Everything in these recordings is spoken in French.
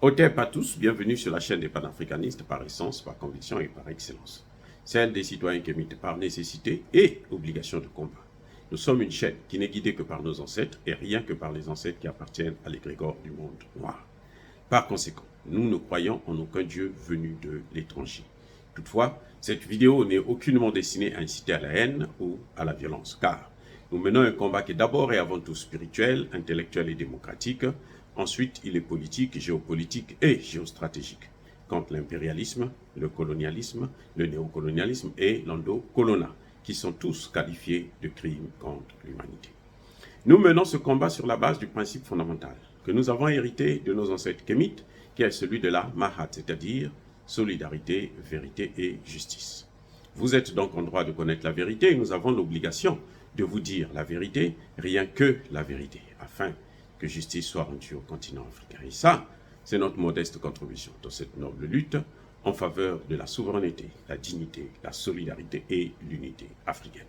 Otep à tous, bienvenue sur la chaîne des panafricanistes par essence, par conviction et par excellence. Celle des citoyens qui émitent par nécessité et obligation de combat. Nous sommes une chaîne qui n'est guidée que par nos ancêtres et rien que par les ancêtres qui appartiennent à l'égrégore du monde noir. Par conséquent, nous ne croyons en aucun Dieu venu de l'étranger. Toutefois, cette vidéo n'est aucunement destinée à inciter à la haine ou à la violence, car nous menons un combat qui est d'abord et avant tout spirituel, intellectuel et démocratique. Ensuite, il est politique, géopolitique et géostratégique, contre l'impérialisme, le colonialisme, le néocolonialisme et l'endocolona, qui sont tous qualifiés de crimes contre l'humanité. Nous menons ce combat sur la base du principe fondamental que nous avons hérité de nos ancêtres kémites, qui est celui de la Mahat, c'est-à-dire solidarité, vérité et justice. Vous êtes donc en droit de connaître la vérité et nous avons l'obligation de vous dire la vérité, rien que la vérité, afin que justice soit rendue au continent africain. Et ça, c'est notre modeste contribution dans cette noble lutte en faveur de la souveraineté, la dignité, la solidarité et l'unité africaine.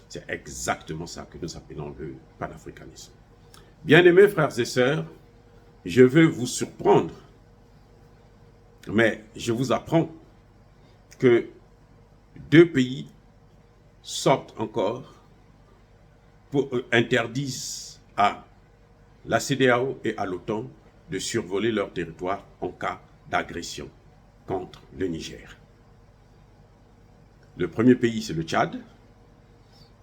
C'est exactement ça que nous appelons le panafricanisme. Bien-aimés frères et sœurs, je veux vous surprendre, mais je vous apprends que deux pays sortent encore, interdisent à la CEDEAO et à l'OTAN de survoler leur territoire en cas d'agression contre le Niger. Le premier pays, c'est le Tchad.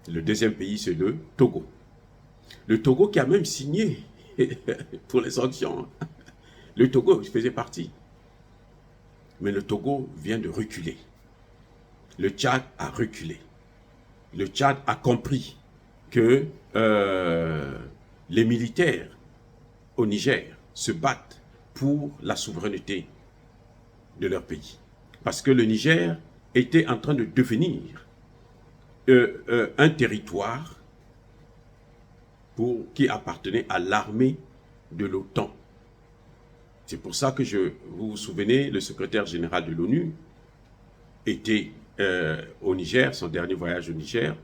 Le deuxième pays, c'est le Togo. Le Togo qui a même signé pour les sanctions. Le Togo faisait partie. Mais le Togo vient de reculer. Le Tchad a reculé. Le Tchad a compris que les militaires au Niger se battent pour la souveraineté de leur pays. Parce que le Niger était en train de devenir un territoire qui appartenait à l'armée de l'OTAN. C'est pour ça que vous vous souvenez, le secrétaire général de l'ONU était au Niger, son dernier voyage au Niger,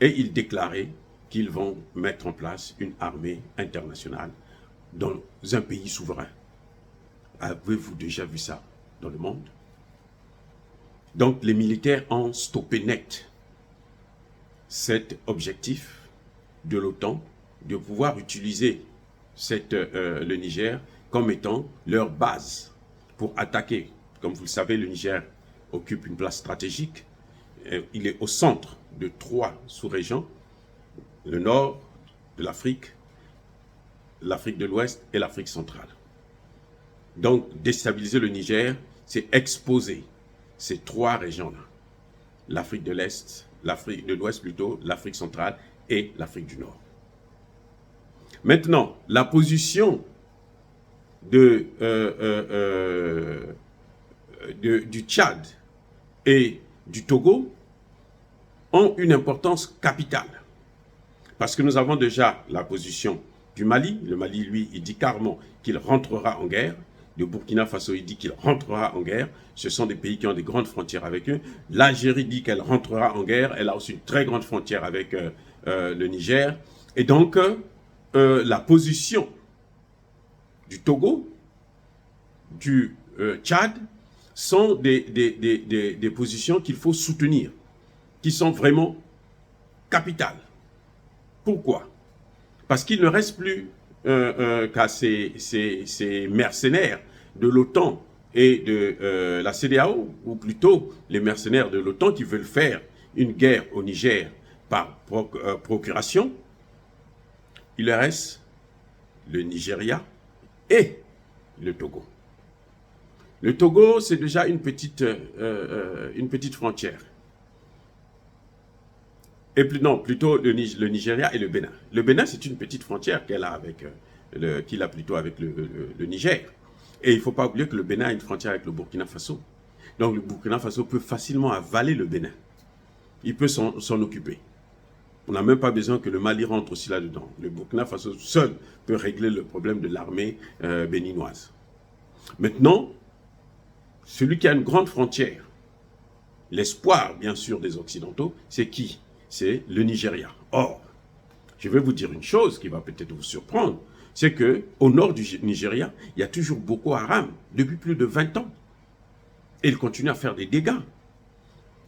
et il déclarait qu'ils vont mettre en place une armée internationale dans un pays souverain. Avez-vous déjà vu ça dans le monde? Donc les militaires ont stoppé net cet objectif de l'OTAN de pouvoir utiliser le Niger comme étant leur base pour attaquer. Comme vous le savez, le Niger occupe une place stratégique. Il est au centre de 3 sous-régions, le nord de l'Afrique, l'Afrique de l'Ouest et l'Afrique centrale. Donc, déstabiliser le Niger, c'est exposer ces 3 régions-là. L'Afrique de l'Est, l'Afrique de l'Ouest plutôt, l'Afrique centrale et l'Afrique du Nord. Maintenant, la position du Tchad et du Togo ont une importance capitale. Parce que nous avons déjà la position du Mali. Le Mali, lui, il dit carrément qu'il rentrera en guerre. Le Burkina Faso, il dit qu'il rentrera en guerre. Ce sont des pays qui ont des grandes frontières avec eux. L'Algérie dit qu'elle rentrera en guerre. Elle a aussi une très grande frontière avec le Niger. Et donc, la position du Togo, du Tchad, sont des positions qu'il faut soutenir, qui sont vraiment capitales. Pourquoi? Parce qu'il ne reste plus qu'à ces mercenaires de l'OTAN et de la CEDEAO, ou plutôt les mercenaires de l'OTAN qui veulent faire une guerre au Niger par procuration. Il reste le Nigeria et le Togo. Le Togo, c'est déjà une petite frontière. Et plutôt le Nigeria et le Bénin. Le Bénin, c'est une petite frontière qu'il a plutôt avec le Niger. Et il ne faut pas oublier que le Bénin a une frontière avec le Burkina Faso. Donc le Burkina Faso peut facilement avaler le Bénin. Il peut s'en occuper. On n'a même pas besoin que le Mali rentre aussi là-dedans. Le Burkina Faso seul peut régler le problème de l'armée béninoise. Maintenant, celui qui a une grande frontière, l'espoir bien sûr des Occidentaux, c'est qui? C'est le Nigeria. Or, je vais vous dire une chose qui va peut-être vous surprendre, c'est qu'au nord du Nigeria, il y a toujours Boko Haram depuis plus de 20 ans. Et il continue à faire des dégâts.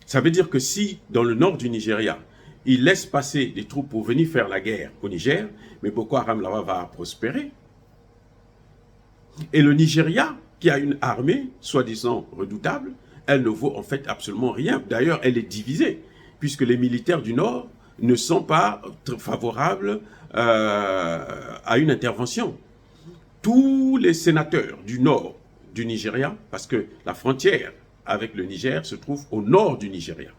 Ça veut dire que si, dans le nord du Nigeria, il laisse passer des troupes pour venir faire la guerre au Niger, mais Boko Haram là-bas va prospérer. Et le Nigeria, qui a une armée soi-disant redoutable, elle ne vaut en fait absolument rien. D'ailleurs, elle est divisée, puisque les militaires du Nord ne sont pas favorables à une intervention. Tous les sénateurs du Nord du Nigeria, parce que la frontière avec le Niger se trouve au nord du Nigeria.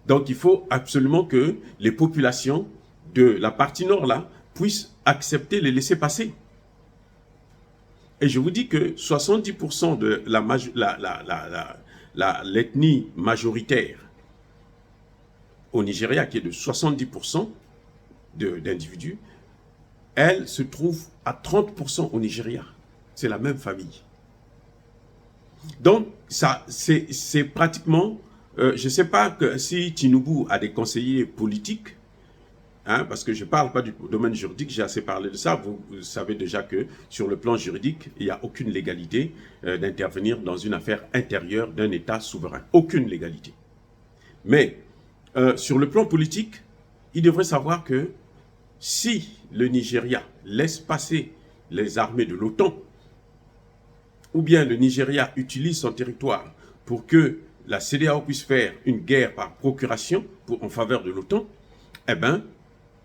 Donc il faut absolument que les populations de la partie nord là puissent accepter les laissez-passer. Et je vous dis que 70% de l'ethnie majoritaire au Nigeria, qui est de 70% d'individus, elle se trouve à 30% au Nigeria. C'est la même famille. Donc, ça, c'est pratiquement, je ne sais pas si Tinubu a des conseillers politiques, hein, parce que je ne parle pas du domaine juridique, j'ai assez parlé de ça. Vous savez déjà que sur le plan juridique, il n'y a aucune légalité d'intervenir dans une affaire intérieure d'un État souverain. Aucune légalité. Mais sur le plan politique, il devrait savoir que si le Nigeria laisse passer les armées de l'OTAN, ou bien le Nigeria utilise son territoire pour que la CEDEAO puisse faire une guerre par procuration en faveur de l'OTAN, eh bien,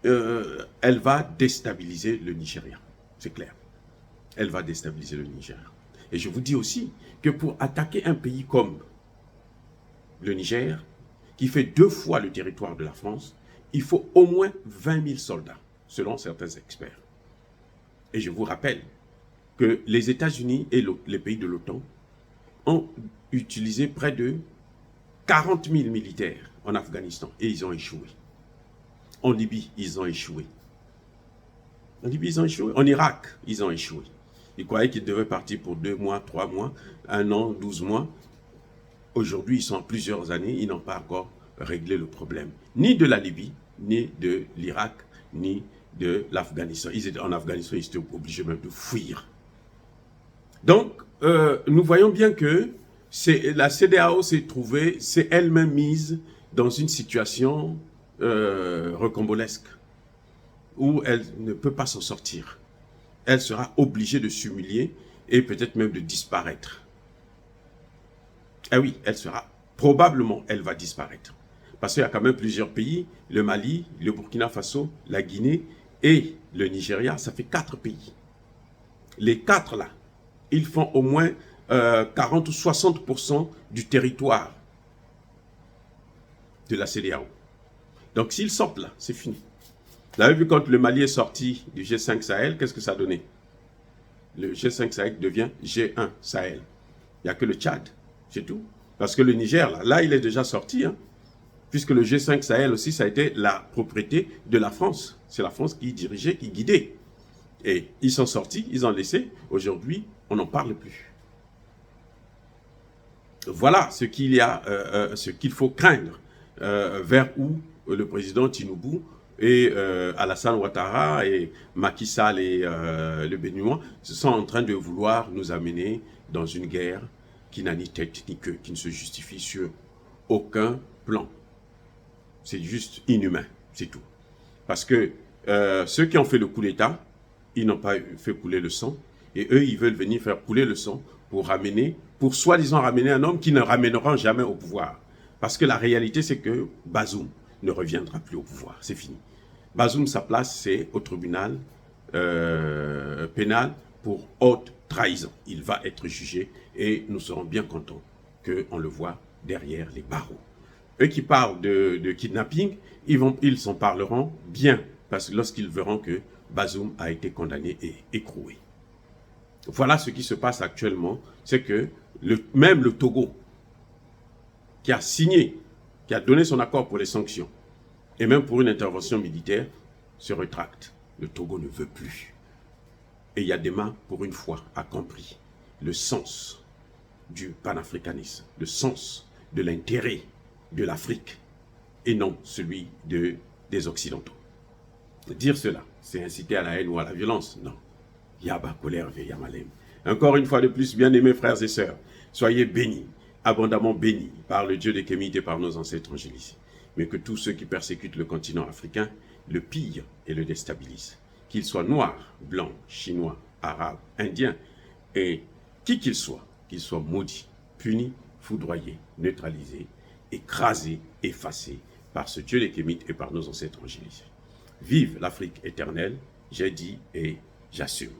elle va déstabiliser le Nigeria. C'est clair. Elle va déstabiliser le Nigeria. Et je vous dis aussi que pour attaquer un pays comme le Niger, qui fait 2 fois le territoire de la France, il faut au moins 20 000 soldats, selon certains experts. Et je vous rappelle que les États-Unis et les pays de l'OTAN ont utilisé près de 40 000 militaires en Afghanistan et ils ont échoué. En Libye, ils ont échoué. En Libye, ils ont échoué. En Irak, ils ont échoué. Ils croyaient qu'ils devaient partir pour 2 mois, 3 mois, 1 an, 12 mois. Aujourd'hui, ils sont en plusieurs années, ils n'ont pas encore réglé le problème. Ni de la Libye, ni de l'Irak, ni de l'Afghanistan. Ils étaient en Afghanistan, ils étaient obligés même de fuir. Donc, nous voyons bien que la CEDEAO s'est elle-même mise dans une situation rocambolesque où elle ne peut pas s'en sortir. Elle sera obligée de s'humilier et peut-être même de disparaître. Ah oui, probablement, elle va disparaître. Parce qu'il y a quand même plusieurs pays, le Mali, le Burkina Faso, la Guinée et le Nigeria, ça fait 4 pays. Les 4 là, ils font au moins 40 ou 60% du territoire de la CEDEAO. Donc s'ils sortent là, c'est fini. Vous avez vu quand le Mali est sorti du G5 Sahel, qu'est-ce que ça a donné? Le G5 Sahel devient G1 Sahel. Il n'y a que le Tchad, c'est tout. Parce que le Niger, là il est déjà sorti, hein, puisque le G5 Sahel aussi, ça a été la propriété de la France. C'est la France qui dirigeait, qui guidait. Et ils sont sortis, ils ont laissé. Aujourd'hui, on n'en parle plus. Voilà ce qu'il faut craindre, vers où le président Tinubu et Alassane Ouattara et Macky Sall et le Béninois sont en train de vouloir nous amener dans une guerre qui n'a ni tête ni queue, qui ne se justifie sur aucun plan. C'est juste inhumain, c'est tout. Parce que ceux qui ont fait le coup d'État, ils n'ont pas fait couler le sang. Et eux, ils veulent venir faire couler le sang pour soi-disant ramener un homme qui ne ramènera jamais au pouvoir. Parce que la réalité, c'est que Bazoum ne reviendra plus au pouvoir. C'est fini. Bazoum, sa place, c'est au tribunal pénal pour haute trahison. Il va être jugé et nous serons bien contents qu'on le voit derrière les barreaux. Eux qui parlent de kidnapping, ils s'en parleront bien, parce que lorsqu'ils verront que Bazoum a été condamné et écroué. Voilà ce qui se passe actuellement, c'est que même le Togo, qui a signé, qui a donné son accord pour les sanctions, et même pour une intervention militaire, se rétracte. Le Togo ne veut plus. Et Yadema, pour une fois, a compris le sens du panafricanisme, le sens de l'intérêt de l'Afrique, et non celui des Occidentaux. Dire cela, c'est inciter à la haine ou à la violence. Non. Yaba colère Yamalem. Encore une fois de plus, bien-aimés frères et sœurs, soyez bénis, abondamment bénis par le Dieu des Kémites et par nos ancêtres angéliques. Mais que tous ceux qui persécutent le continent africain le pillent et le déstabilisent. Qu'ils soient noirs, blancs, chinois, arabes, indiens, et qui qu'ils soient maudits, punis, foudroyés, neutralisés, écrasés, effacés par ce Dieu des Kémites et par nos ancêtres angéliques. Vive l'Afrique éternelle, j'ai dit et j'assume.